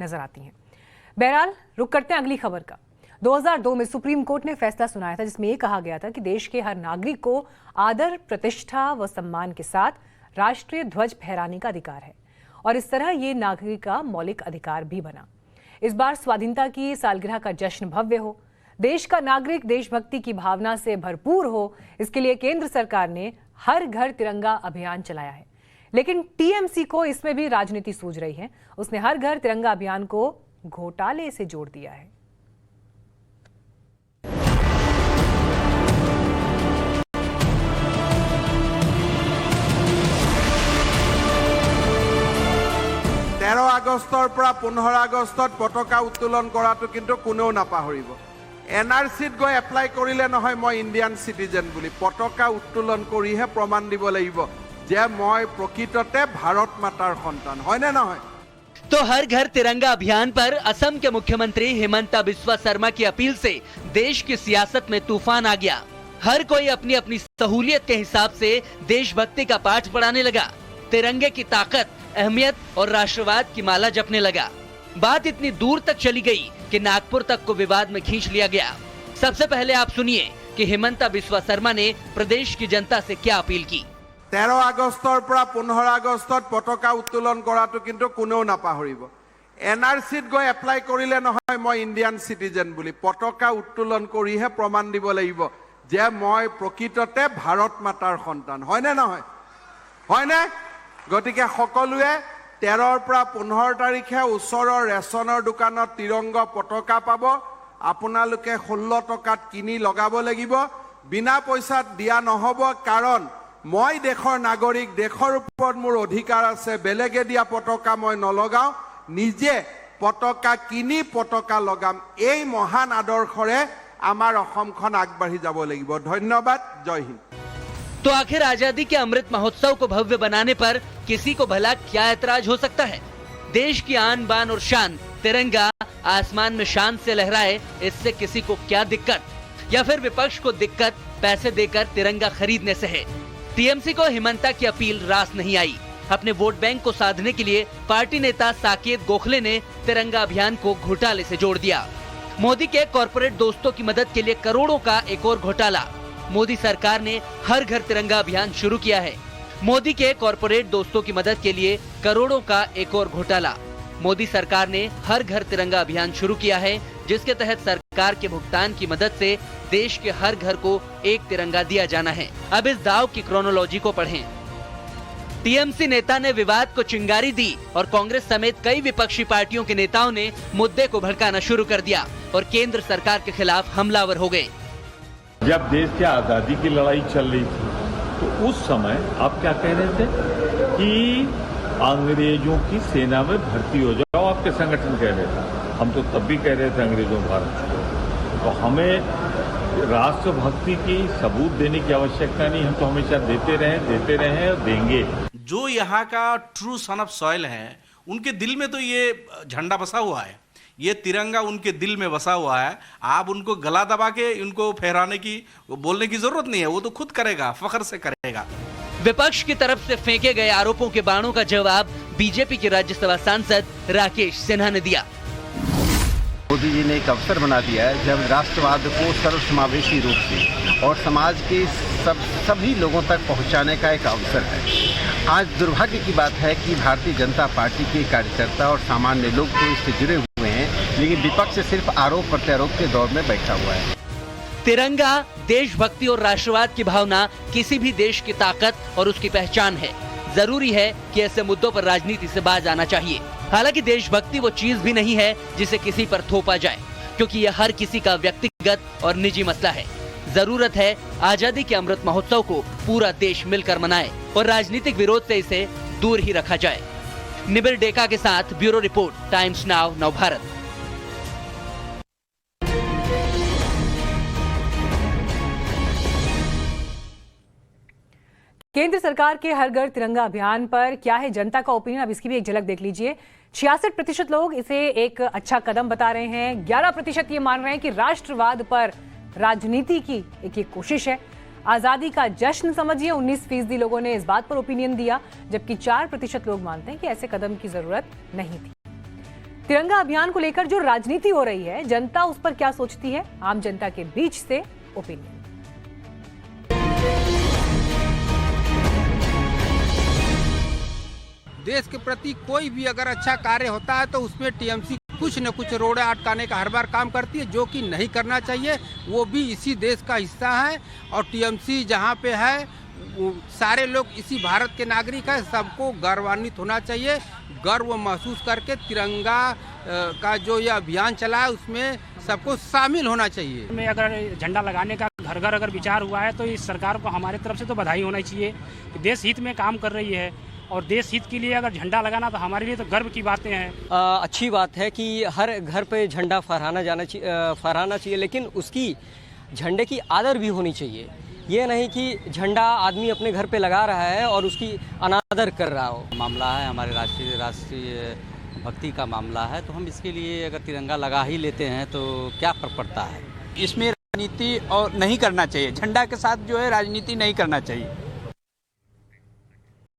नजर आती हैं। बहरहाल रुक करते हैं अगली खबर का। 2002 में सुप्रीम कोर्ट ने फैसला सुनाया था जिसमें यह कहा गया था कि देश के हर नागरिक को आदर, प्रतिष्ठा व सम्मान के साथ राष्ट्रीय ध्वज फहराने का अधिकार है और इस तरह ये नागरिक का मौलिक अधिकार भी बना। इस बार स्वाधीनता की सालगिरह का जश्न भव्य हो, देश का नागरिक देशभक्ति की भावना से भरपूर हो, इसके लिए केंद्र सरकार ने हर घर तिरंगा अभियान चलाया है। लेकिन टीएमसी को इसमें भी राजनीति सूझ रही है। उसने हर घर तिरंगा अभियान को घोटाले से जोड़ दिया है। আগষ্টৰ পৰা 15 আগষ্টত পতাকা উত্তোলন কৰাটো কিন্তু কোনেও নাপাহৰিব। এনআৰচিত গৈ এপ্লাই কৰিলে নহয় মই ইণ্ডিয়ান সিটিজেন বুলি, পতাকা উত্তোলন কৰিহে প্ৰমাণ দিব লাগিব যে মই প্ৰকৃততে ভাৰত মাতাৰ সন্তান, হয়নে নহয়? तो हर घर तिरंगा अभियान पर असम के मुख्यमंत्री हिमंता बिस्वा शर्मा की अपील से देश की सियासत में तूफान आ गया। हर कोई अपनी अपनी सहूलियत के हिसाब से देशभक्ति का पाठ पढ़ाने लगा, तिरंगे की ताकत, अहमियत और राष्ट्रवाद की माला जपने लगा। बात इतनी दूर तक चली गई कि नागपुर तक को विवाद में खींच लिया गया। सबसे पहले आप सुनिए कि हिमंता बिस्वा शर्मा ने प्रदेश की जनता से क्या अपील की। 13 আগষ্টৰ পৰা 15 আগষ্টত পতাকা উত্তোলন কৰাটো কিন্তু কোনেও নাপাহৰিব। এনআৰচিত গৈ এপ্লাই কৰিলে নহয় মই ইণ্ডিয়ান সিটিজেন বুলি, পতাকা উত্তোলন কৰিহে প্ৰমাণ দিব লাগিব যে মই প্ৰকৃততে ভাৰত মাতাৰ সন্তান, হয়নে নহয়? হয়নে? গতিকে সকলোৱে 13ৰ পৰা 15 তাৰিখে ওচৰৰ ৰেচনৰ দোকানত তিৰংগা পতাকা পাব। আপোনালোকে 16 টকাত কিনি লগাব লাগিব, বিনা পইচাত দিয়া নহ'ব। কাৰণ মই দেশৰ নাগৰিক, দেশৰ ওপৰত মোৰ অধিকাৰ আছে, বেলেগে দিয়া পতাকা মই নলগাওঁ, নিজে পতাকা কিনি পতাকা লগাম। এই মহান আদৰ্শৰে আমাৰ অসমখন আগবাঢ়ি যাব লাগিব। ধন্যবাদ, জয় হিন্দ। तो आखिर आजादी के अमृत महोत्सव को भव्य बनाने पर किसी को भला क्या ऐतराज हो सकता है? देश की आन बान और शान तिरंगा आसमान में शान से लहराए, इससे किसी को क्या दिक्कत? या फिर विपक्ष को दिक्कत पैसे देकर तिरंगा खरीदने से है? टीएमसी को हिमंता की अपील रास नहीं आई। अपने वोट बैंक को साधने के लिए पार्टी नेता साकेत गोखले ने तिरंगा अभियान को घोटाले से जोड़ दिया। मोदी के कॉर्पोरेट दोस्तों की मदद के लिए करोड़ों का एक और घोटाला। मोदी सरकार ने हर घर तिरंगा अभियान शुरू किया है। मोदी के कॉर्पोरेट दोस्तों की मदद के लिए करोड़ों का एक और घोटाला। मोदी सरकार ने हर घर तिरंगा अभियान शुरू किया है, जिसके तहत सरकार के भुगतान की मदद से देश के हर घर को एक तिरंगा दिया जाना है। अब इस दाव की क्रोनोलॉजी को पढ़ें। टीएमसी नेता ने विवाद को चिंगारी दी और कांग्रेस समेत कई विपक्षी पार्टियों के नेताओं ने मुद्दे को भड़काना शुरू कर दिया और केंद्र सरकार के खिलाफ हमलावर हो गए। जब देश की आजादी की लड़ाई चल रही थी तो उस समय आप क्या कह रहे थे कि अंग्रेजों की सेना में भर्ती हो जाओ, आपके संगठन कह रहे थे। हम तो तब भी कह रहे थे अंग्रेजों भारत, तो हमें राष्ट्रभक्ति की सबूत देने की आवश्यकता नहीं, हम तो हमेशा देते रहे और देंगे। जो यहाँ का ट्रू सन ऑफ सॉइल है, उनके दिल में तो ये झंडा बसा हुआ है, ये तिरंगा उनके दिल में बसा हुआ है। आप उनको गला दबा के उनको फहराने की, बोलने की जरूरत नहीं है, वो तो खुद करेगा, फख्र से करेगा। विपक्ष की तरफ से फेंके गए आरोपों के बाणों का जवाब बीजेपी के राज्यसभा सांसद राकेश सिन्हा ने दिया। मोदी जी ने एक अवसर बना दिया है जब राष्ट्रवाद को सर्वसमावेशी रूप से और समाज के सभी लोगों तक पहुंचाने का एक अवसर है। आज दुर्भाग्य की बात है कि भारतीय जनता पार्टी के कार्यकर्ता और सामान्य लोग तो इससे जुड़े हुए हैं, लेकिन विपक्ष सिर्फ आरोप प्रत्यारोप के दौर में बैठा हुआ है। तिरंगा देशभक्ति और राष्ट्रवाद की भावना किसी भी देश की ताकत और उसकी पहचान है। जरूरी है कि ऐसे मुद्दों पर राजनीति से बाज आना चाहिए। हालांकि देशभक्ति वो चीज भी नहीं है जिसे किसी पर थोपा जाए, क्योंकि यह हर किसी का व्यक्तिगत और निजी मसला है। जरूरत है आजादी के अमृत महोत्सव को पूरा देश मिलकर मनाए और राजनीतिक विरोध से इसे दूर ही रखा जाए। निबिर डेका के साथ bureau report, times now, Navbharat. केंद्र सरकार के हर घर तिरंगा अभियान पर क्या है जनता का ओपिनियन, अब इसकी भी एक झलक देख लीजिए। 66% लोग इसे एक अच्छा कदम बता रहे हैं। 11% ये मान रहे हैं कि राष्ट्रवाद पर राजनीति की एक ये कोशिश है। आजादी का जश्न समझिए, 19% लोगों ने इस बात पर ओपिनियन दिया, जबकि 4% लोग मानते हैं कि ऐसे कदम की जरूरत नहीं थी। तिरंगा अभियान को लेकर जो राजनीति हो रही है, जनता उस पर क्या सोचती है? आम जनता के बीच से ओपिनियन। देश के प्रति कोई भी अगर अच्छा कार्य होता है तो उसमें टीएमसी कुछ न कुछ रोड़े अटकाने का हर बार काम करती है, जो कि नहीं करना चाहिए। वो भी इसी देश का हिस्सा है और टीएमसी जहाँ पे है सारे लोग इसी भारत के नागरिक हैं। सबको गर्वान्वित होना चाहिए, गर्व महसूस करके तिरंगा का जो ये अभियान चला है उसमें सबको शामिल होना चाहिए। में अगर झंडा लगाने का घर घर अगर विचार हुआ है तो इस सरकार को हमारे तरफ से तो बधाई होना चाहिए कि देश हित में काम कर रही है, और देश हित के लिए अगर झंडा लगाना तो हमारे लिए तो गर्व की बातें हैं। अच्छी बात है कि हर घर पे झंडा फहराना चाहिए, लेकिन उसकी झंडे की आदर भी होनी चाहिए। ये नहीं कि झंडा आदमी अपने घर पे लगा रहा है और उसकी अनादर कर रहा हो। मामला है हमारे राष्ट्रीय भक्ति का मामला है, तो हम इसके लिए अगर तिरंगा लगा ही लेते हैं तो क्या फर्क पड़ता है। इसमें राजनीति और नहीं करना चाहिए, झंडा के साथ जो है राजनीति नहीं करना चाहिए।